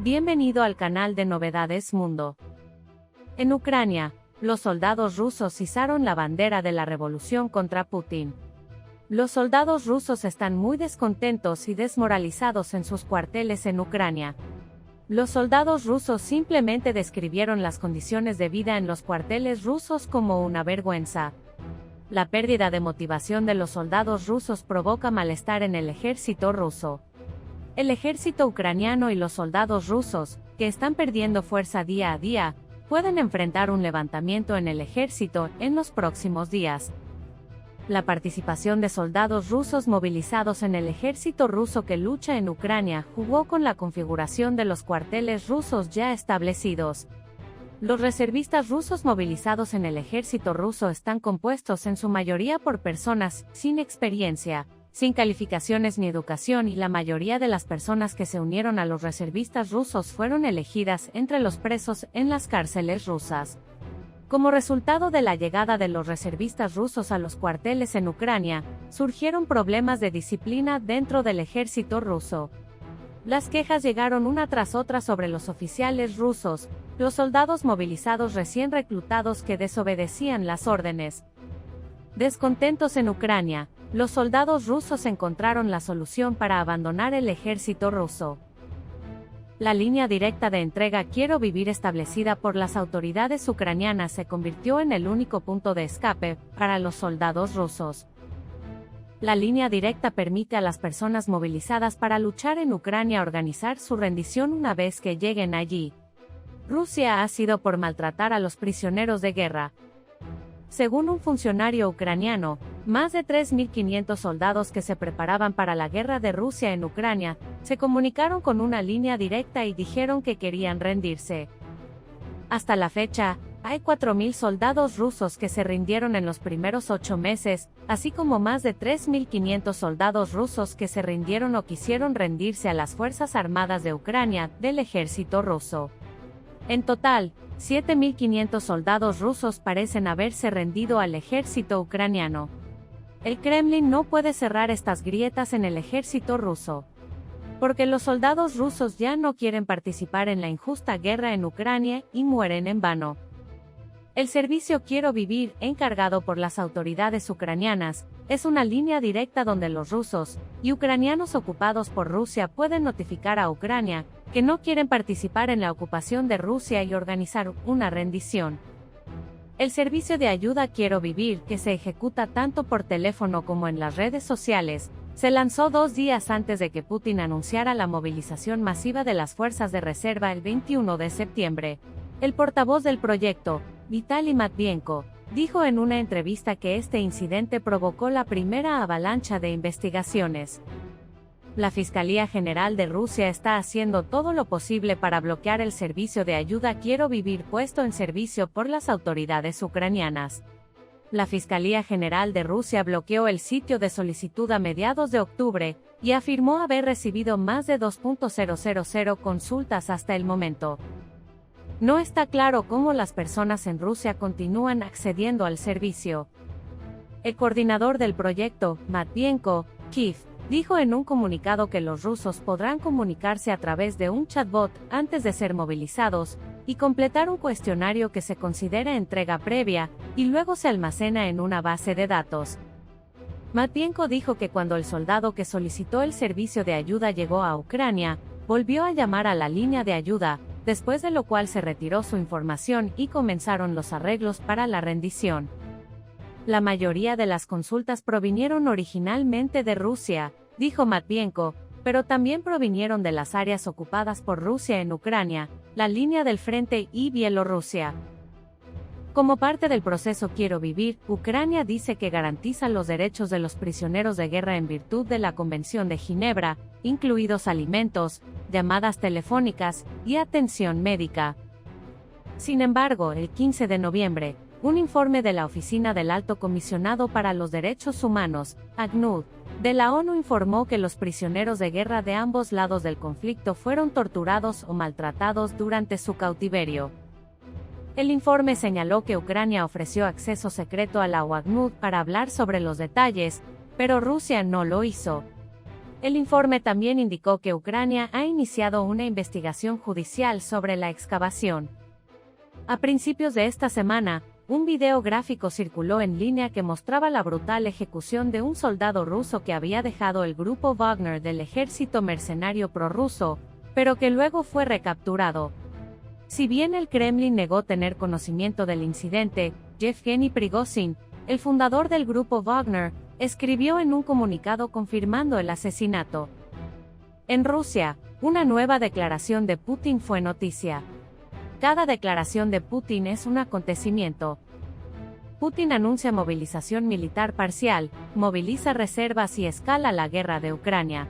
Bienvenido al canal de Novedades Mundo. En Ucrania, los soldados rusos izaron la bandera de la revolución contra Putin. Los soldados rusos están muy descontentos y desmoralizados en sus cuarteles en Ucrania. Los soldados rusos simplemente describieron las condiciones de vida en los cuarteles rusos como una vergüenza. La pérdida de motivación de los soldados rusos provoca malestar en el ejército ruso. El ejército ucraniano y los soldados rusos, que están perdiendo fuerza día a día, pueden enfrentar un levantamiento en el ejército en los próximos días. La participación de soldados rusos movilizados en el ejército ruso que lucha en Ucrania jugó con la configuración de los cuarteles rusos ya establecidos. Los reservistas rusos movilizados en el ejército ruso están compuestos en su mayoría por personas sin experiencia, sin calificaciones ni educación, y la mayoría de las personas que se unieron a los reservistas rusos fueron elegidas entre los presos en las cárceles rusas. Como resultado de la llegada de los reservistas rusos a los cuarteles en Ucrania, surgieron problemas de disciplina dentro del ejército ruso. Las quejas llegaron una tras otra sobre los oficiales rusos, los soldados movilizados recién reclutados que desobedecían las órdenes. Descontentos en Ucrania, los soldados rusos encontraron la solución para abandonar el ejército ruso. La línea directa de entrega Quiero Vivir establecida por las autoridades ucranianas se convirtió en el único punto de escape para los soldados rusos. La línea directa permite a las personas movilizadas para luchar en Ucrania organizar su rendición una vez que lleguen allí. Rusia ha sido por maltratar a los prisioneros de guerra. Según un funcionario ucraniano, más de 3.500 soldados que se preparaban para la guerra de Rusia en Ucrania, se comunicaron con una línea directa y dijeron que querían rendirse. Hasta la fecha, hay 4.000 soldados rusos que se rindieron en los primeros 8 meses, así como más de 3.500 soldados rusos que se rindieron o quisieron rendirse a las Fuerzas Armadas de Ucrania, del ejército ruso. En total, 7.500 soldados rusos parecen haberse rendido al ejército ucraniano. El Kremlin no puede cerrar estas grietas en el ejército ruso, porque los soldados rusos ya no quieren participar en la injusta guerra en Ucrania y mueren en vano. El servicio Quiero Vivir, encargado por las autoridades ucranianas, es una línea directa donde los rusos y ucranianos ocupados por Rusia pueden notificar a Ucrania que no quieren participar en la ocupación de Rusia y organizar una rendición. El servicio de ayuda Quiero Vivir, que se ejecuta tanto por teléfono como en las redes sociales, se lanzó 2 días antes de que Putin anunciara la movilización masiva de las fuerzas de reserva el 21 de septiembre. El portavoz del proyecto, Vitaly Matvienko, dijo en una entrevista que este incidente provocó la primera avalancha de investigaciones. La Fiscalía General de Rusia está haciendo todo lo posible para bloquear el servicio de ayuda Quiero Vivir puesto en servicio por las autoridades ucranianas. La Fiscalía General de Rusia bloqueó el sitio de solicitud a mediados de octubre y afirmó haber recibido más de 2.000 consultas hasta el momento. No está claro cómo las personas en Rusia continúan accediendo al servicio. El coordinador del proyecto, Matvienko, Kiev, dijo en un comunicado que los rusos podrán comunicarse a través de un chatbot antes de ser movilizados y completar un cuestionario que se considera entrega previa y luego se almacena en una base de datos. Matvienko dijo que cuando el soldado que solicitó el servicio de ayuda llegó a Ucrania, volvió a llamar a la línea de ayuda, después de lo cual se retiró su información y comenzaron los arreglos para la rendición. La mayoría de las consultas provinieron originalmente de Rusia, dijo Matvienko, pero también provinieron de las áreas ocupadas por Rusia en Ucrania, la línea del frente y Bielorrusia. Como parte del proceso Quiero Vivir, Ucrania dice que garantiza los derechos de los prisioneros de guerra en virtud de la Convención de Ginebra, incluidos alimentos, llamadas telefónicas y atención médica. Sin embargo, el 15 de noviembre, un informe de la Oficina del Alto Comisionado para los Derechos Humanos, ACNUD, de la ONU informó que los prisioneros de guerra de ambos lados del conflicto fueron torturados o maltratados durante su cautiverio. El informe señaló que Ucrania ofreció acceso secreto a la ACNUD para hablar sobre los detalles, pero Rusia no lo hizo. El informe también indicó que Ucrania ha iniciado una investigación judicial sobre la excavación. A principios de esta semana, un video gráfico circuló en línea que mostraba la brutal ejecución de un soldado ruso que había dejado el grupo Wagner del ejército mercenario prorruso, pero que luego fue recapturado. Si bien el Kremlin negó tener conocimiento del incidente, Yevgeny Prigozhin, el fundador del grupo Wagner, escribió en un comunicado confirmando el asesinato. En Rusia, una nueva declaración de Putin fue noticia. Cada declaración de Putin es un acontecimiento. Putin anuncia movilización militar parcial, moviliza reservas y escala la guerra de Ucrania.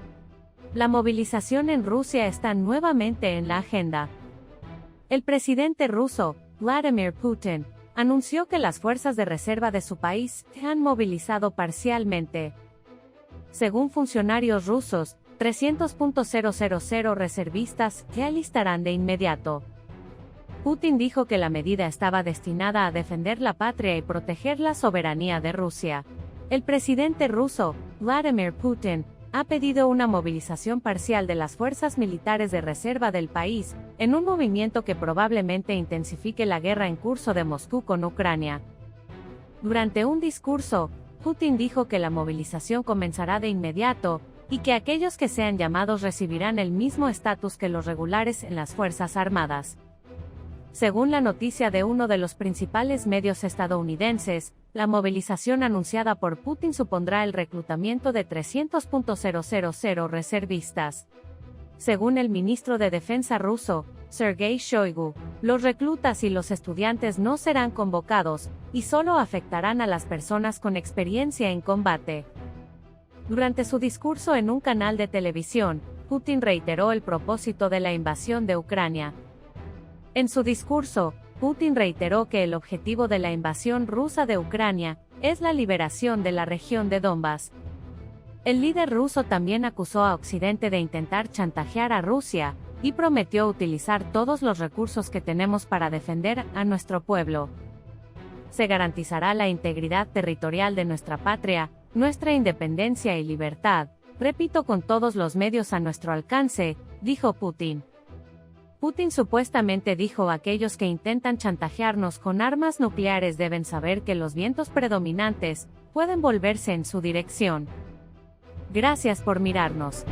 La movilización en Rusia está nuevamente en la agenda. El presidente ruso, Vladimir Putin, anunció que las fuerzas de reserva de su país se han movilizado parcialmente. Según funcionarios rusos, 300.000 reservistas se alistarán de inmediato. Putin dijo que la medida estaba destinada a defender la patria y proteger la soberanía de Rusia. El presidente ruso, Vladimir Putin, ha pedido una movilización parcial de las fuerzas militares de reserva del país, en un movimiento que probablemente intensifique la guerra en curso de Moscú con Ucrania. Durante un discurso, Putin dijo que la movilización comenzará de inmediato, y que aquellos que sean llamados recibirán el mismo estatus que los regulares en las Fuerzas Armadas. Según la noticia de uno de los principales medios estadounidenses, la movilización anunciada por Putin supondrá el reclutamiento de 300.000 reservistas. Según el ministro de Defensa ruso, Sergei Shoigu, los reclutas y los estudiantes no serán convocados, y solo afectarán a las personas con experiencia en combate. Durante su discurso en un canal de televisión, Putin reiteró el propósito de la invasión de Ucrania. En su discurso, Putin reiteró que el objetivo de la invasión rusa de Ucrania es la liberación de la región de Donbass. El líder ruso también acusó a Occidente de intentar chantajear a Rusia, y prometió utilizar todos los recursos que tenemos para defender a nuestro pueblo. Se garantizará la integridad territorial de nuestra patria, nuestra independencia y libertad, repito con todos los medios a nuestro alcance, dijo Putin. Putin supuestamente dijo: aquellos que intentan chantajearnos con armas nucleares deben saber que los vientos predominantes pueden volverse en su dirección. Gracias por mirarnos.